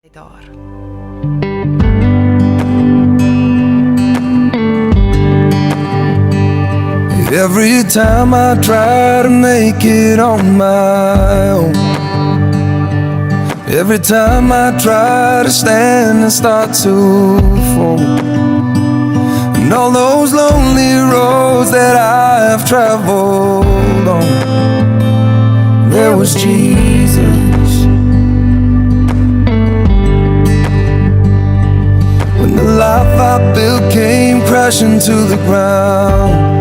daar. Every time I try to make it on my own, every time I try to stand and start to fall, and all those lonely roads that I have traveled on, there was Jesus. When the life I built came crashing to the ground,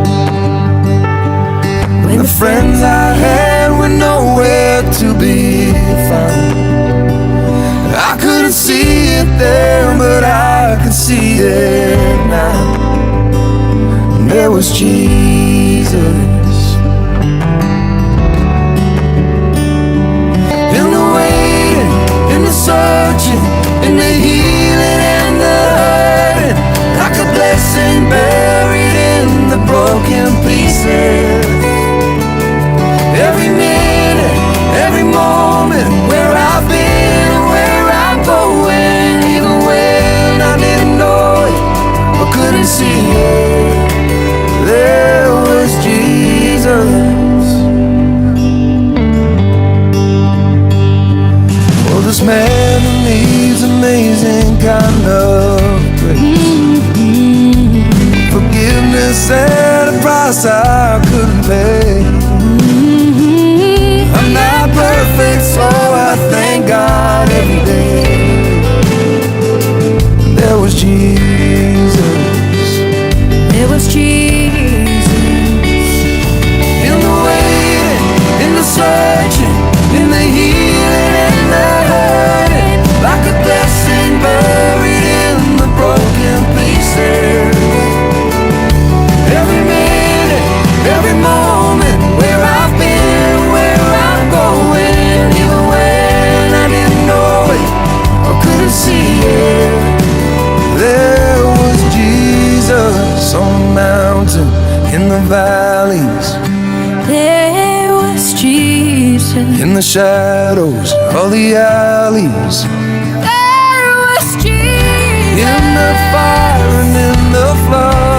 when the friends I had were nowhere to be found, I couldn't see it then, but I could see it now. And there was Jesus. In the waiting, in the searching, in the healing and the hurting, like a blessing buried in the broken pieces. Every minute, every moment, where I've been and where I'm going, even when I didn't know it or couldn't see it, there was Jesus. Oh, this man who needs amazing kind of grace, forgiveness at a price I couldn't pay. I'm not perfect, so I thank God every day. There was Jesus. There was Jesus. In the waiting, in the searching, in the healing and the hurting, like a blessing buried in the broken pieces. Every minute, every moment, where I've been, where I'm going, even when I didn't know it or couldn't see it, there was Jesus. On the mountain, in the valleys, There was Jesus. in the shadows of the alleys, There was Jesus. in the fire and in the flood.